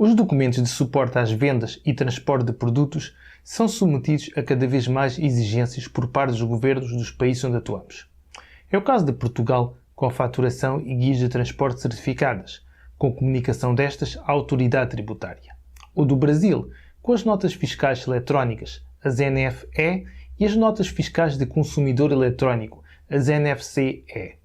Os documentos de suporte às vendas e transporte de produtos são submetidos a cada vez mais exigências por parte dos governos dos países onde atuamos. É o caso de Portugal, com a faturação e guias de transporte certificadas, com comunicação destas à autoridade tributária. O do Brasil, com as notas fiscais eletrónicas, as NFE, e as notas fiscais de consumidor eletrónico, as NFC-E.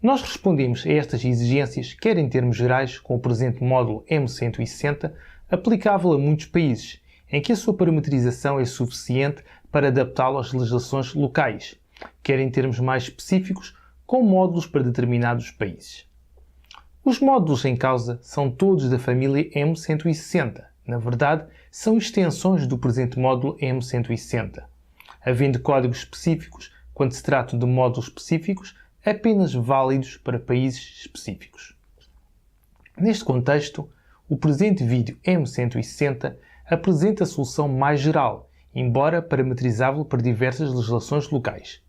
Nós respondemos a estas exigências, quer em termos gerais, com o presente módulo M160, aplicável a muitos países, em que a sua parametrização é suficiente para adaptá-lo às legislações locais, quer em termos mais específicos, com módulos para determinados países. Os módulos em causa são todos da família M160. Na verdade, são extensões do presente módulo M160, havendo códigos específicos quando se trata de módulos específicos, apenas válidos para países específicos. Neste contexto, o presente vídeo M160 apresenta a solução mais geral, embora parametrizável para diversas legislações locais,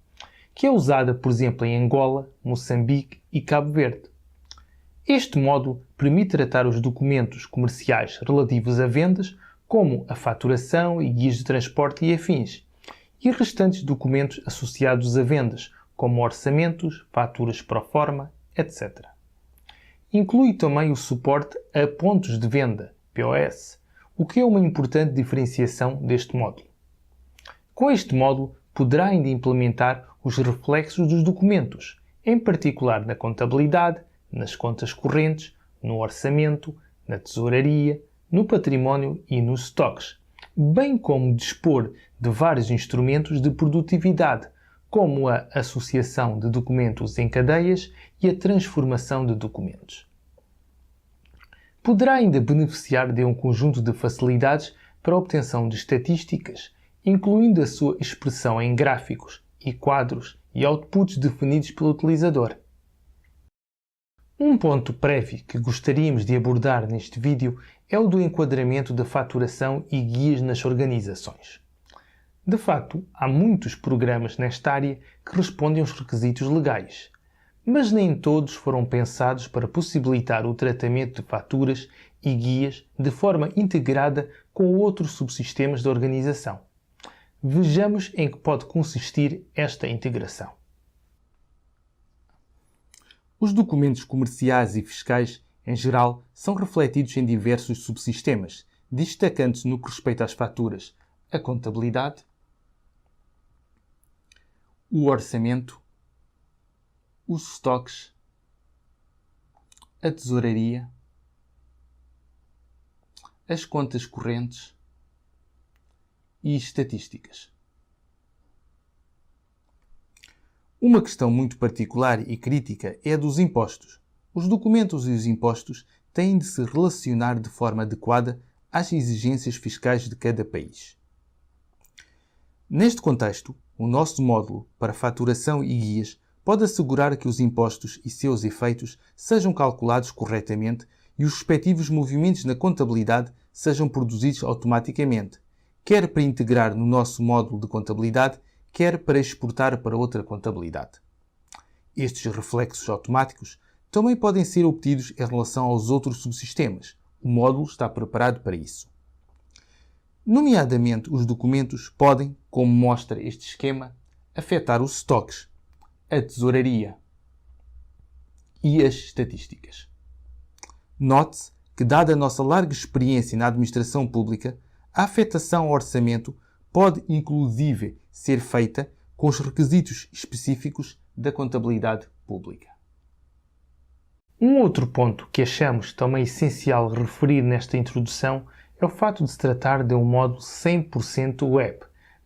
que é usada, por exemplo, em Angola, Moçambique e Cabo Verde. Este módulo permite tratar os documentos comerciais relativos a vendas, como a faturação e guias de transporte e afins, e restantes documentos associados a vendas, como orçamentos, faturas pro forma, etc. Inclui também o suporte a pontos de venda, POS, o que é uma importante diferenciação deste módulo. Com este módulo, poderá ainda implementar os reflexos dos documentos, em particular na contabilidade, nas contas correntes, no orçamento, na tesouraria, no património e nos estoques, bem como dispor de vários instrumentos de produtividade, como a associação de documentos em cadeias e a transformação de documentos. Poderá ainda beneficiar de um conjunto de facilidades para a obtenção de estatísticas, incluindo a sua expressão em gráficos e quadros e outputs definidos pelo utilizador. Um ponto prévio que gostaríamos de abordar neste vídeo é o do enquadramento da faturação e guias nas organizações. De facto, há muitos programas nesta área que respondem aos requisitos legais, mas nem todos foram pensados para possibilitar o tratamento de faturas e guias de forma integrada com outros subsistemas da organização. Vejamos em que pode consistir esta integração. Os documentos comerciais e fiscais, em geral, são refletidos em diversos subsistemas, destacando-se no que respeita às faturas, a contabilidade, o orçamento, os estoques, a tesouraria, as contas correntes e estatísticas. Uma questão muito particular e crítica é a dos impostos. Os documentos e os impostos têm de se relacionar de forma adequada às exigências fiscais de cada país. Neste contexto, o nosso módulo para faturação e guias pode assegurar que os impostos e seus efeitos sejam calculados corretamente e os respectivos movimentos na contabilidade sejam produzidos automaticamente, quer para integrar no nosso módulo de contabilidade, quer para exportar para outra contabilidade. Estes reflexos automáticos também podem ser obtidos em relação aos outros subsistemas. O módulo está preparado para isso. Nomeadamente, os documentos podem, como mostra este esquema, afetar os estoques, a tesouraria e as estatísticas. Note-se que, dada a nossa larga experiência na administração pública, a afetação ao orçamento pode, inclusive, ser feita com os requisitos específicos da contabilidade pública. Um outro ponto que achamos também essencial referir nesta introdução é o fato de se tratar de um módulo 100% web,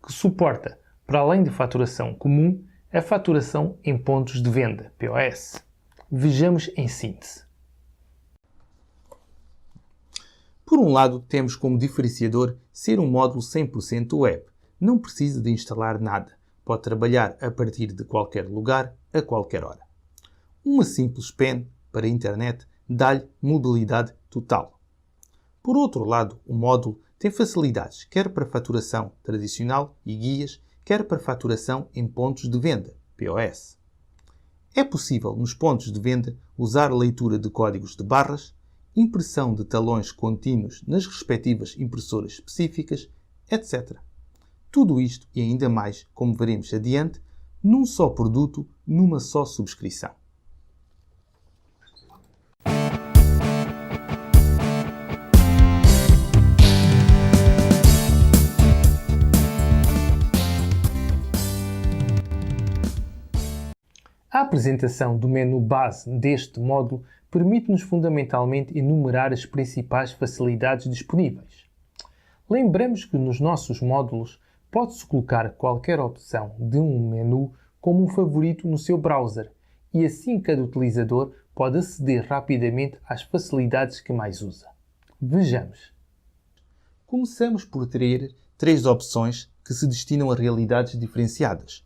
que suporta, para além de faturação comum, a faturação em pontos de venda, POS. Vejamos em síntese. Por um lado, temos como diferenciador ser um módulo 100% web. Não precisa de instalar nada. Pode trabalhar a partir de qualquer lugar, a qualquer hora. Uma simples pen para a internet dá-lhe mobilidade total. Por outro lado, o módulo tem facilidades quer para faturação tradicional e guias, quer para faturação em pontos de venda, POS. É possível, nos pontos de venda, usar a leitura de códigos de barras, impressão de talões contínuos nas respectivas impressoras específicas, etc. Tudo isto e ainda mais, como veremos adiante, num só produto, numa só subscrição. A apresentação do menu base deste módulo permite-nos fundamentalmente enumerar as principais facilidades disponíveis. Lembramos que nos nossos módulos pode-se colocar qualquer opção de um menu como um favorito no seu browser e assim cada utilizador pode aceder rapidamente às facilidades que mais usa. Vejamos. Começamos por ter 3 opções que se destinam a realidades diferenciadas.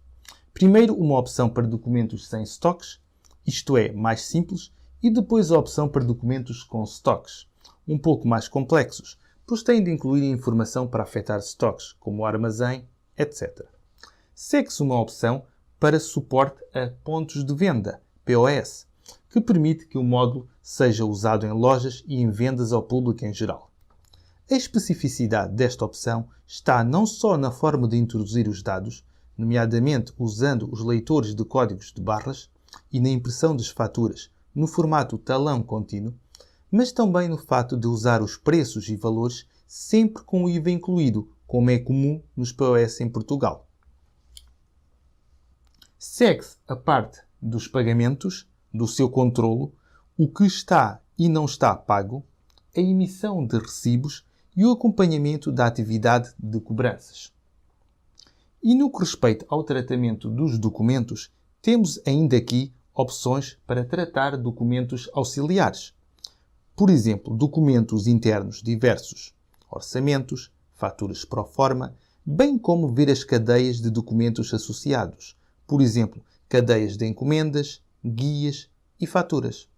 Primeiro, uma opção para documentos sem stocks, isto é, mais simples, e depois a opção para documentos com stocks, um pouco mais complexos, pois têm de incluir informação para afetar stocks, como o armazém, etc. Segue-se uma opção para suporte a pontos de venda, POS, que permite que o módulo seja usado em lojas e em vendas ao público em geral. A especificidade desta opção está não só na forma de introduzir os dados, nomeadamente usando os leitores de códigos de barras e na impressão das faturas no formato talão contínuo, mas também no fato de usar os preços e valores sempre com o IVA incluído, como é comum nos POS em Portugal. Segue-se a parte dos pagamentos, do seu controlo, o que está e não está pago, a emissão de recibos e o acompanhamento da atividade de cobranças. E no que respeita ao tratamento dos documentos, temos ainda aqui opções para tratar documentos auxiliares. Por exemplo, documentos internos diversos, orçamentos, faturas pro forma, bem como ver as cadeias de documentos associados. Por exemplo, cadeias de encomendas, guias e faturas.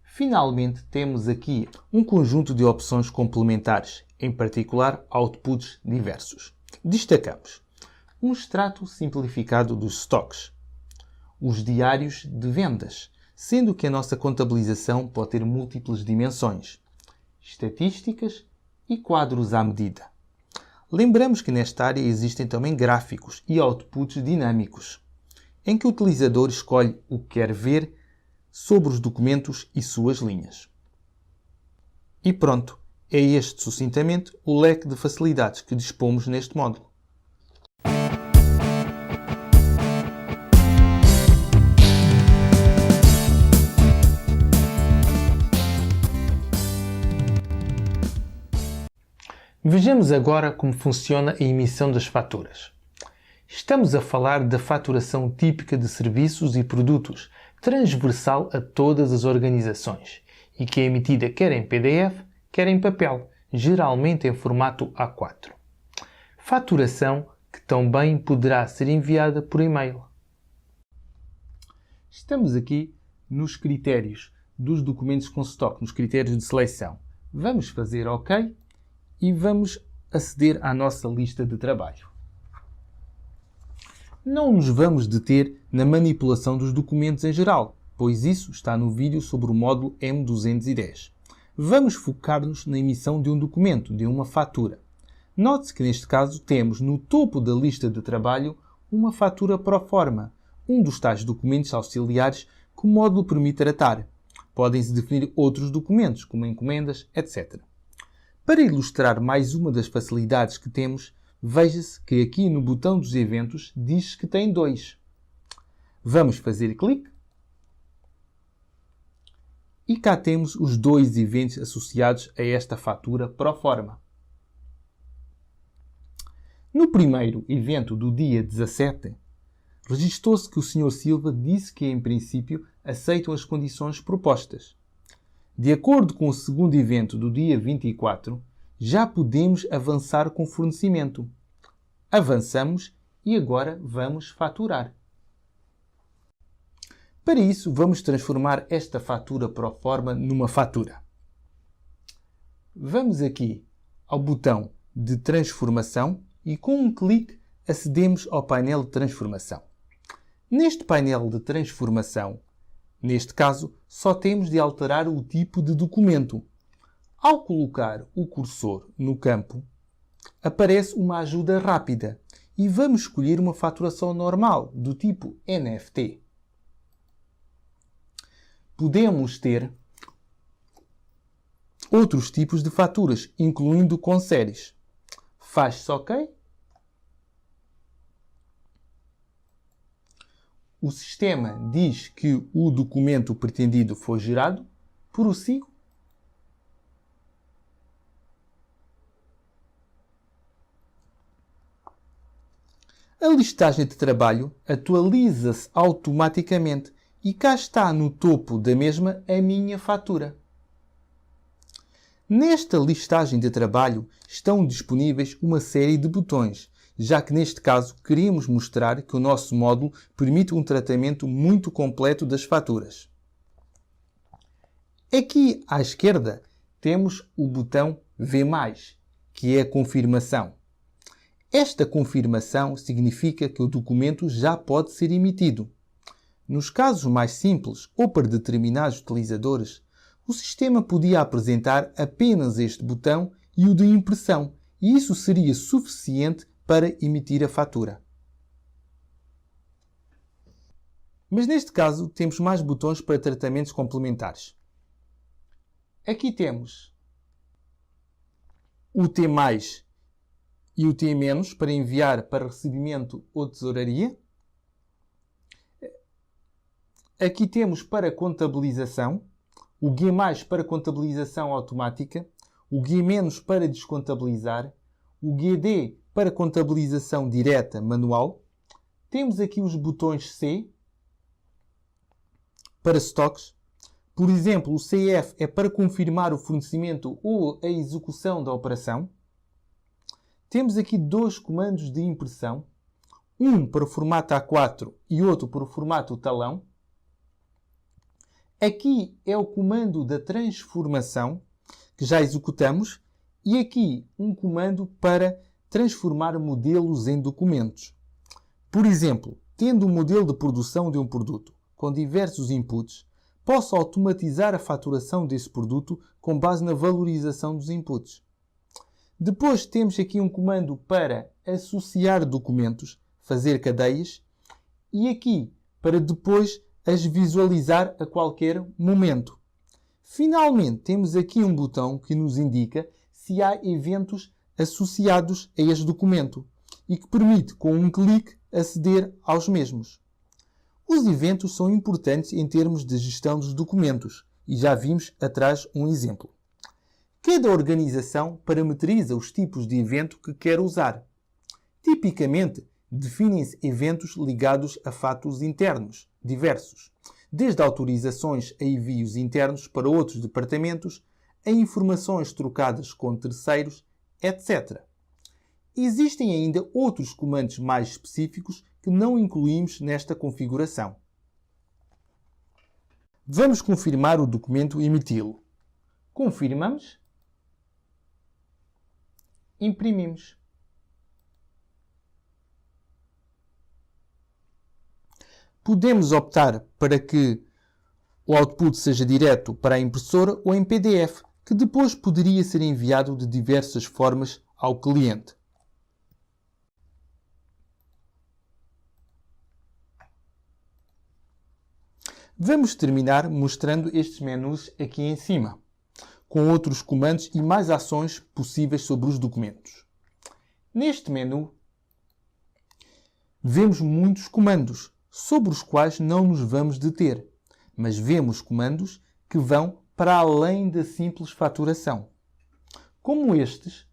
Finalmente, temos aqui um conjunto de opções complementares, em particular outputs diversos. Destacamos um extrato simplificado dos stocks, os diários de vendas, sendo que a nossa contabilização pode ter múltiplas dimensões, estatísticas e quadros à medida. Lembramos que nesta área existem também gráficos e outputs dinâmicos, em que o utilizador escolhe o que quer ver sobre os documentos e suas linhas. E pronto! É este, sucintamente, o leque de facilidades que dispomos neste módulo. Vejamos agora como funciona a emissão das faturas. Estamos a falar da faturação típica de serviços e produtos, transversal a todas as organizações, e que é emitida quer em PDF, quer em papel, geralmente em formato A4. Faturação que também poderá ser enviada por e-mail. Estamos aqui nos critérios dos documentos com estoque, nos critérios de seleção. Vamos fazer OK e vamos aceder à nossa lista de trabalho. Não nos vamos deter na manipulação dos documentos em geral, pois isso está no vídeo sobre o módulo M210. Vamos focar-nos na emissão de um documento, de uma fatura. Note-se que neste caso temos no topo da lista de trabalho uma fatura pro forma, um dos tais documentos auxiliares que o módulo permite tratar. Podem-se definir outros documentos, como encomendas, etc. Para ilustrar mais uma das facilidades que temos, veja-se que aqui no botão dos eventos diz que tem 2. Vamos fazer clique. E cá temos os 2 eventos associados a esta fatura pro forma. No primeiro evento do dia 17, registou-se que o Sr. Silva disse que, em princípio, aceitam as condições propostas. De acordo com o segundo evento do dia 24, já podemos avançar com o fornecimento. Avançamos e agora vamos faturar. Para isso, vamos transformar esta fatura pro forma numa fatura. Vamos aqui ao botão de transformação e com um clique acedemos ao painel de transformação. Neste painel de transformação Neste caso, só temos de alterar o tipo de documento. Ao colocar o cursor no campo, aparece uma ajuda rápida e vamos escolher uma faturação normal, do tipo NFT. Podemos ter outros tipos de faturas, incluindo com séries. Faz-se OK. O sistema diz que o documento pretendido foi gerado. Prossigo. A listagem de trabalho atualiza-se automaticamente e cá está no topo da mesma a minha fatura. Nesta listagem de trabalho estão disponíveis uma série de botões, já que neste caso queríamos mostrar que o nosso módulo permite um tratamento muito completo das faturas. Aqui à esquerda temos o botão V+, que é a confirmação. Esta confirmação significa que o documento já pode ser emitido. Nos casos mais simples ou para determinados utilizadores, o sistema podia apresentar apenas este botão e o de impressão, e isso seria suficiente para emitir a fatura. Mas neste caso temos mais botões para tratamentos complementares. Aqui temos o T+, e o T- para enviar para recebimento ou tesouraria. Aqui temos para contabilização, o G+ para contabilização automática, o G- para descontabilizar, o GD para contabilização direta manual. Temos aqui os botões C para estoques. Por exemplo, o CF é para confirmar o fornecimento ou a execução da operação. Temos aqui dois comandos de impressão, um para o formato A4 e outro para o formato talão. Aqui é o comando da transformação, que já executamos, e aqui um comando para transformar modelos em documentos. Por exemplo, tendo um modelo de produção de um produto com diversos inputs, posso automatizar a faturação desse produto com base na valorização dos inputs. Depois temos aqui um comando para associar documentos, fazer cadeias, e aqui para depois as visualizar a qualquer momento. Finalmente, temos aqui um botão que nos indica se há eventos associados a este documento e que permite, com um clique, aceder aos mesmos. Os eventos são importantes em termos de gestão dos documentos e já vimos atrás um exemplo. Cada organização parametriza os tipos de evento que quer usar. Tipicamente, definem-se eventos ligados a fatos internos, diversos, desde autorizações a envios internos para outros departamentos, a informações trocadas com terceiros, etc. Existem ainda outros comandos mais específicos que não incluímos nesta configuração. Vamos confirmar o documento e emiti-lo. Confirmamos. Imprimimos. Podemos optar para que o output seja direto para a impressora ou em PDF, que depois poderia ser enviado de diversas formas ao cliente. Vamos terminar mostrando estes menus aqui em cima, com outros comandos e mais ações possíveis sobre os documentos. Neste menu, vemos muitos comandos, sobre os quais não nos vamos deter, mas vemos comandos que vão para além da simples faturação, como estes,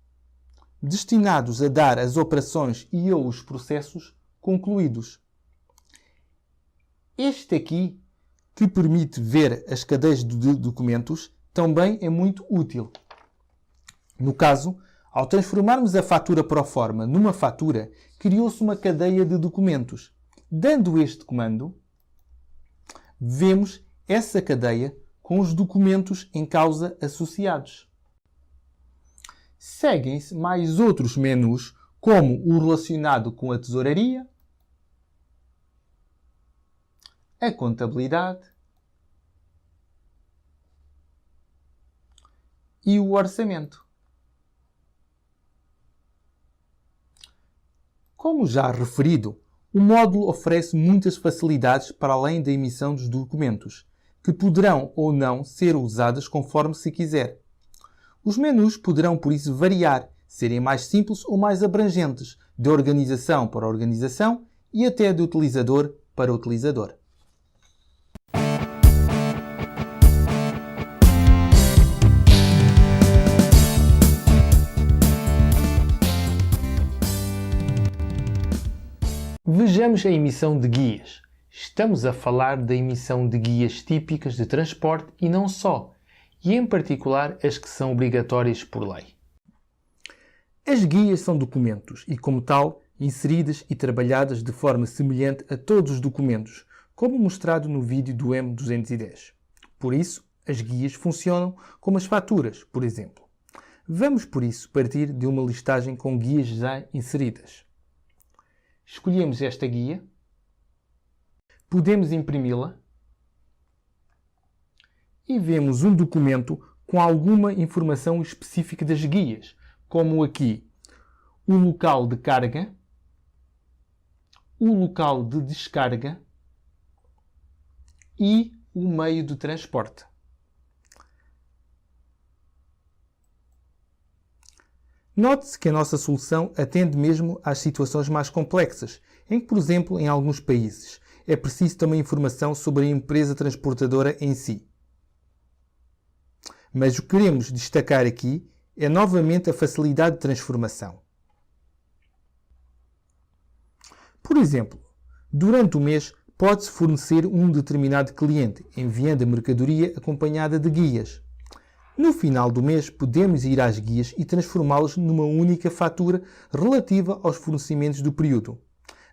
destinados a dar as operações e ou os processos concluídos. Este aqui, que permite ver as cadeias de documentos, também é muito útil. No caso, ao transformarmos a fatura proforma numa fatura, criou-se uma cadeia de documentos. Dando este comando, vemos essa cadeia com os documentos em causa associados. Seguem-se mais outros menus, como o relacionado com a tesouraria, a contabilidade e o orçamento. Como já referido, o módulo oferece muitas facilidades para além da emissão dos documentos, que poderão ou não ser usadas conforme se quiser. Os menus poderão, por isso, variar, serem mais simples ou mais abrangentes, de organização para organização e até de utilizador para utilizador. Vejamos a emissão de guias. Estamos a falar da emissão de guias típicas de transporte e não só, e em particular as que são obrigatórias por lei. As guias são documentos e, como tal, inseridas e trabalhadas de forma semelhante a todos os documentos, como mostrado no vídeo do M210. Por isso, as guias funcionam como as faturas, por exemplo. Vamos, por isso, partir de uma listagem com guias já inseridas. Escolhemos esta guia, podemos imprimi-la e vemos um documento com alguma informação específica das guias, como aqui o local de carga, o local de descarga e o meio de transporte. Note-se que a nossa solução atende mesmo às situações mais complexas, em que, por exemplo, em alguns países, é preciso também informação sobre a empresa transportadora em si. Mas o que queremos destacar aqui é novamente a facilidade de transformação. Por exemplo, durante o mês pode-se fornecer um determinado cliente, enviando a mercadoria acompanhada de guias. No final do mês, podemos ir às guias e transformá-las numa única fatura relativa aos fornecimentos do período.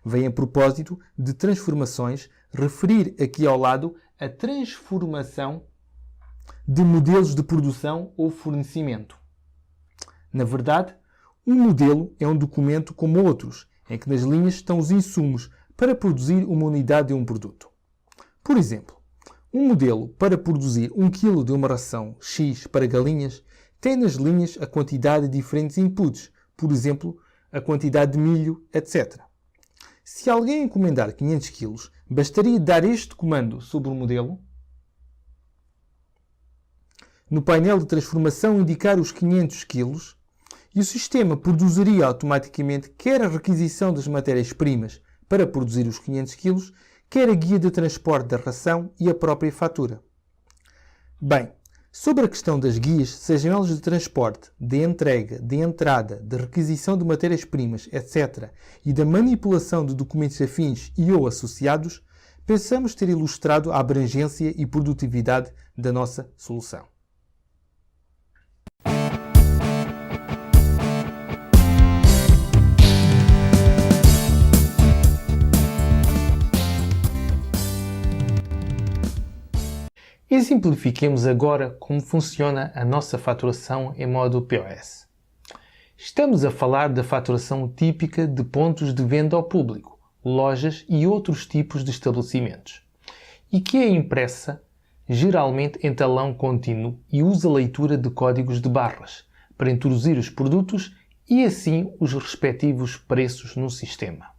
Vem a propósito de transformações referir aqui ao lado a transformação de modelos de produção ou fornecimento. Na verdade, um modelo é um documento como outros, em que nas linhas estão os insumos para produzir uma unidade de um produto. Por exemplo, um modelo para produzir 1 kg de uma ração X para galinhas tem nas linhas a quantidade de diferentes inputs, por exemplo, a quantidade de milho, etc. Se alguém encomendar 500 kg, bastaria dar este comando sobre o modelo. No painel de transformação indicar os 500 kg e o sistema produziria automaticamente quer a requisição das matérias-primas para produzir os 500 kg, quer a guia de transporte da ração e a própria fatura. Bem, sobre a questão das guias, sejam elas de transporte, de entrega, de entrada, de requisição de matérias-primas, etc., e da manipulação de documentos afins e ou associados, pensamos ter ilustrado a abrangência e produtividade da nossa solução. Exemplifiquemos agora como funciona a nossa faturação em modo POS. Estamos a falar da faturação típica de pontos de venda ao público, lojas e outros tipos de estabelecimentos, e que é impressa geralmente em talão contínuo e usa leitura de códigos de barras para introduzir os produtos e assim os respectivos preços no sistema.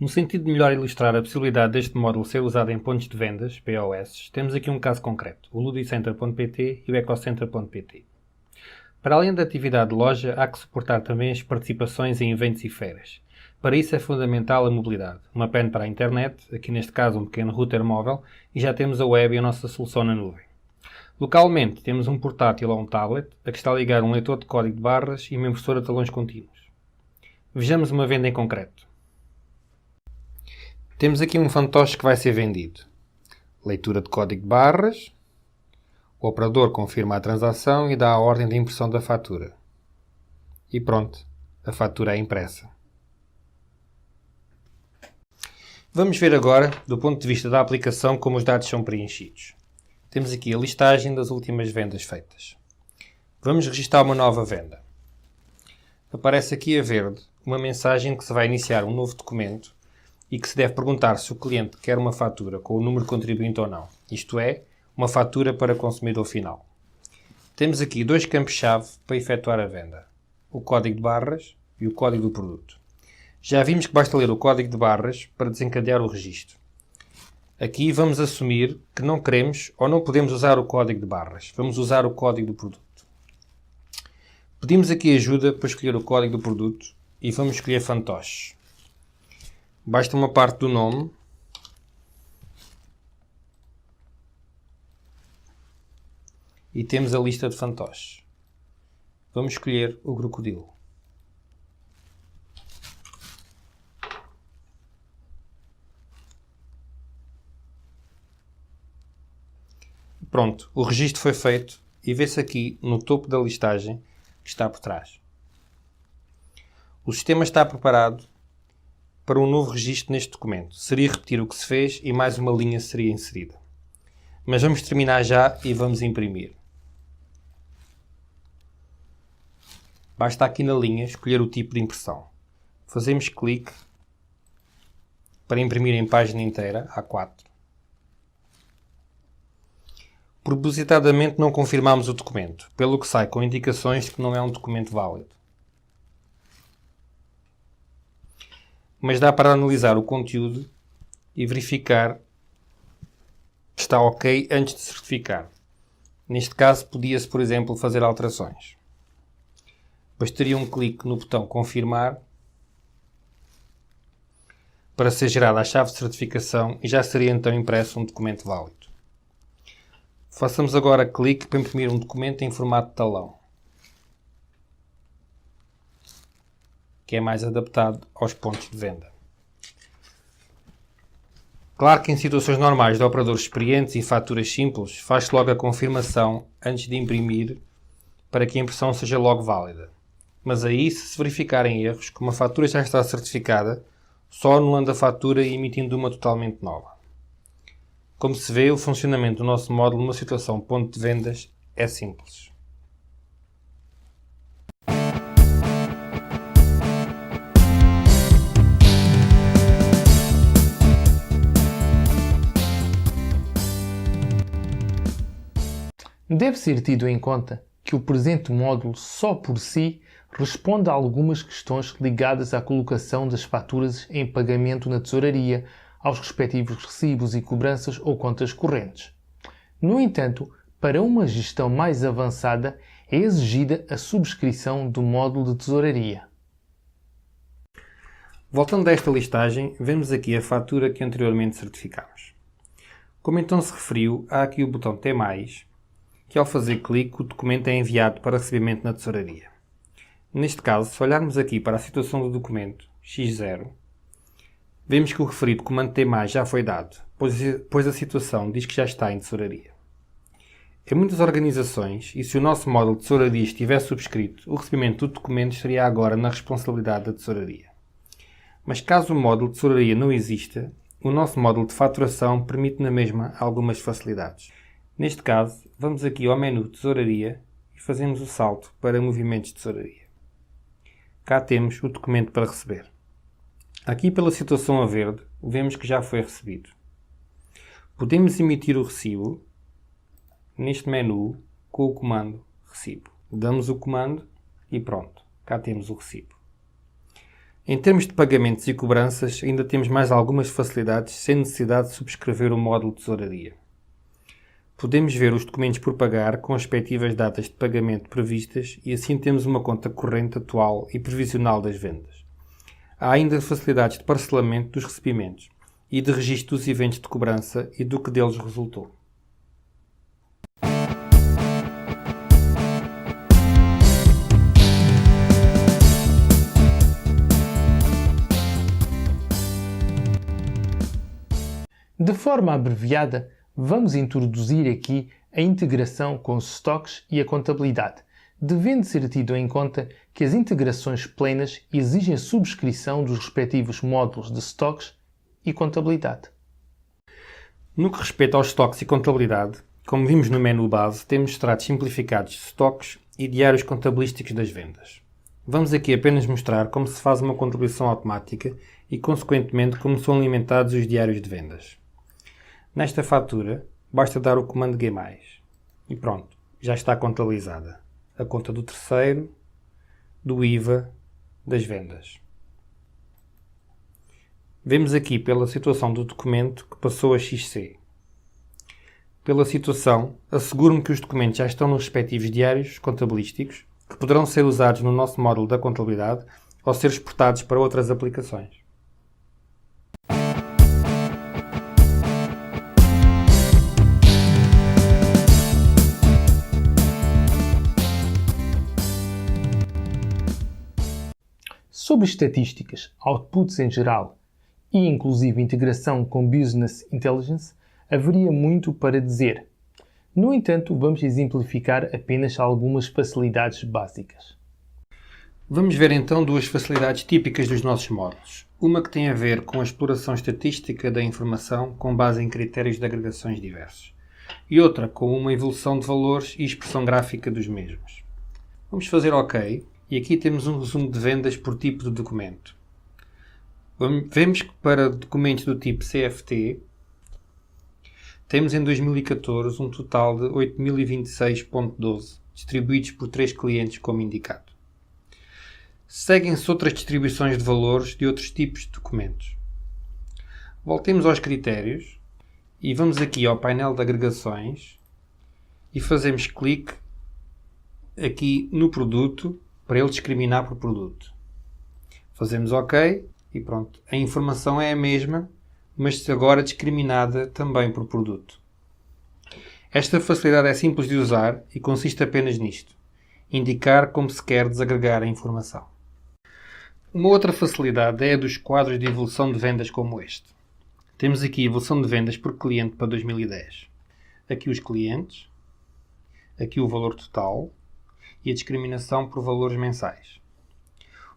No sentido de melhor ilustrar a possibilidade deste módulo ser usado em pontos de vendas, POS, temos aqui um caso concreto, o ludicenter.pt e o ecocenter.pt. Para além da atividade de loja, há que suportar também as participações em eventos e feiras. Para isso é fundamental a mobilidade, uma pen para a internet, aqui neste caso um pequeno router móvel, e já temos a web e a nossa solução na nuvem. Localmente temos um portátil ou um tablet, a que está ligado um leitor de código de barras e uma impressora de talões contínuos. Vejamos uma venda em concreto. Temos aqui um fantoche que vai ser vendido. Leitura de código de barras. O operador confirma a transação e dá a ordem de impressão da fatura. E pronto, a fatura é impressa. Vamos ver agora, do ponto de vista da aplicação, como os dados são preenchidos. Temos aqui a listagem das últimas vendas feitas. Vamos registrar uma nova venda. Aparece aqui a verde uma mensagem que se vai iniciar um novo documento e que se deve perguntar se o cliente quer uma fatura com o número de contribuinte ou não. Isto é, uma fatura para consumidor final. Temos aqui dois campos-chave para efetuar a venda. O código de barras e o código do produto. Já vimos que basta ler o código de barras para desencadear o registro. Aqui vamos assumir que não queremos ou não podemos usar o código de barras. Vamos usar o código do produto. Pedimos aqui ajuda para escolher o código do produto e vamos escolher fantoches. Basta uma parte do nome e temos a lista de fantoches. Vamos escolher o crocodilo. Pronto, o registro foi feito e vê-se aqui no topo da listagem que está por trás. O sistema está preparado para um novo registro neste documento. Seria repetir o que se fez e mais uma linha seria inserida. Mas vamos terminar já e vamos imprimir. Basta aqui na linha escolher o tipo de impressão. Fazemos clique para imprimir em página inteira, A4. Propositadamente não confirmamos o documento, pelo que sai com indicações de que não é um documento válido. Mas dá para analisar o conteúdo e verificar que está ok antes de certificar. Neste caso, podia-se, por exemplo, fazer alterações. Bastaria um clique no botão confirmar para ser gerada a chave de certificação e já seria então impresso um documento válido. Façamos agora clique para imprimir um documento em formato de talão, que é mais adaptado aos pontos de venda. Claro que em situações normais de operadores experientes e faturas simples, faz-se logo a confirmação antes de imprimir para que a impressão seja logo válida. Mas aí, se verificarem erros, como a fatura já está certificada, só anulando a fatura e emitindo uma totalmente nova. Como se vê, o funcionamento do nosso módulo numa situação ponto de vendas é simples. Deve ser tido em conta que o presente módulo só por si responde a algumas questões ligadas à colocação das faturas em pagamento na tesouraria, aos respectivos recibos e cobranças ou contas correntes. No entanto, para uma gestão mais avançada, é exigida a subscrição do módulo de tesouraria. Voltando a esta listagem, vemos aqui a fatura que anteriormente certificámos. Como então se referiu, há aqui o botão T+, que ao fazer clique o documento é enviado para recebimento na tesouraria. Neste caso, se olharmos aqui para a situação do documento X0, vemos que o referido comando T+, já foi dado, pois a situação diz que já está em tesouraria. Em muitas organizações, e se o nosso módulo de tesouraria estiver subscrito, o recebimento do documento estaria agora na responsabilidade da tesouraria. Mas caso o módulo de tesouraria não exista, o nosso módulo de faturação permite na mesma algumas facilidades. Neste caso, vamos aqui ao menu Tesouraria e fazemos o salto para Movimentos de Tesouraria. Cá temos o documento para receber. Aqui pela situação a verde, vemos que já foi recebido. Podemos emitir o recibo neste menu com o comando Recibo. Damos o comando e pronto, cá temos o recibo. Em termos de pagamentos e cobranças, ainda temos mais algumas facilidades sem necessidade de subscrever o módulo de tesouraria. Podemos ver os documentos por pagar com as respectivas datas de pagamento previstas e assim temos uma conta corrente atual e previsional das vendas. Há ainda facilidades de parcelamento dos recebimentos e de registro dos eventos de cobrança e do que deles resultou. De forma abreviada, vamos introduzir aqui a integração com os stocks e a contabilidade, devendo ser tido em conta que as integrações plenas exigem a subscrição dos respectivos módulos de stocks e contabilidade. No que respeita aos stocks e contabilidade, como vimos no menu base, temos extratos simplificados de stocks e diários contabilísticos das vendas. Vamos aqui apenas mostrar como se faz uma contabilização automática e, consequentemente, como são alimentados os diários de vendas. Nesta fatura, basta dar o comando G+. E pronto, já está contabilizada. A conta do terceiro, do IVA, das vendas. Vemos aqui pela situação do documento que passou a XC. Pela situação, asseguro-me que os documentos já estão nos respectivos diários contabilísticos, que poderão ser usados no nosso módulo da contabilidade ou ser exportados para outras aplicações. Sobre estatísticas, outputs em geral e inclusive integração com Business Intelligence, haveria muito para dizer. No entanto, vamos exemplificar apenas algumas facilidades básicas. Vamos ver então duas facilidades típicas dos nossos módulos. Uma que tem a ver com a exploração estatística da informação com base em critérios de agregações diversos. E outra com uma evolução de valores e expressão gráfica dos mesmos. Vamos fazer OK. E aqui temos um resumo de vendas por tipo de documento. Vemos que para documentos do tipo CFT, temos em 2014 um total de 8.026.12, distribuídos por 3 clientes como indicado. Seguem-se outras distribuições de valores de outros tipos de documentos. Voltemos aos critérios e vamos aqui ao painel de agregações e fazemos clique aqui no produto para ele discriminar por produto. Fazemos OK e pronto. A informação é a mesma, mas agora discriminada também por produto. Esta facilidade é simples de usar e consiste apenas nisto: indicar como se quer desagregar a informação. Uma outra facilidade é a dos quadros de evolução de vendas como este. Temos aqui a evolução de vendas por cliente para 2010. Aqui os clientes, aqui o valor total e a discriminação por valores mensais.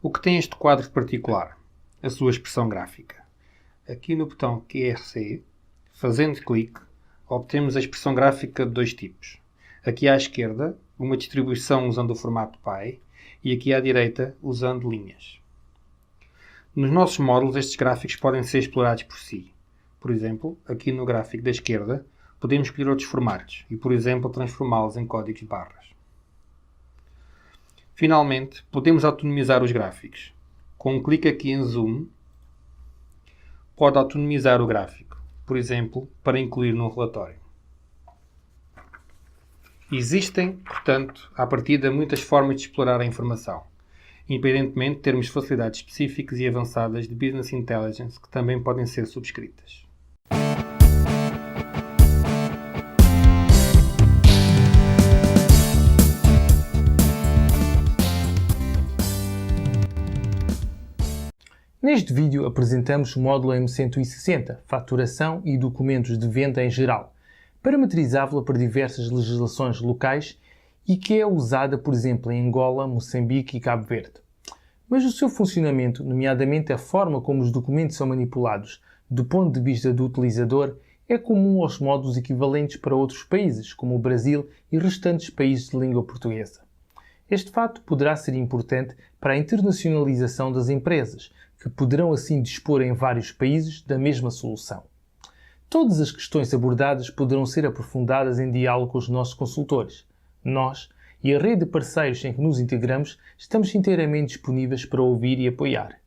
O que tem este quadro de particular? A sua expressão gráfica. Aqui no botão QRC, fazendo clique, obtemos a expressão gráfica de dois tipos. Aqui à esquerda, uma distribuição usando o formato pie e aqui à direita, usando linhas. Nos nossos módulos, estes gráficos podem ser explorados por si. Por exemplo, aqui no gráfico da esquerda, podemos escolher outros formatos e, por exemplo, transformá-los em códigos de barras. Finalmente, podemos autonomizar os gráficos. Com um clique aqui em Zoom, pode autonomizar o gráfico, por exemplo, para incluir no relatório. Existem, portanto, à partida, muitas formas de explorar a informação, independentemente de termos facilidades específicas e avançadas de Business Intelligence que também podem ser subscritas. Neste vídeo apresentamos o módulo M160, Faturação e Documentos de Venda em geral, parametrizável para diversas legislações locais e que é usada, por exemplo, em Angola, Moçambique e Cabo Verde. Mas o seu funcionamento, nomeadamente a forma como os documentos são manipulados do ponto de vista do utilizador, é comum aos módulos equivalentes para outros países, como o Brasil e restantes países de língua portuguesa. Este fato poderá ser importante para a internacionalização das empresas, que poderão assim dispor em vários países da mesma solução. Todas as questões abordadas poderão ser aprofundadas em diálogo com os nossos consultores. Nós e a rede de parceiros em que nos integramos estamos inteiramente disponíveis para ouvir e apoiar.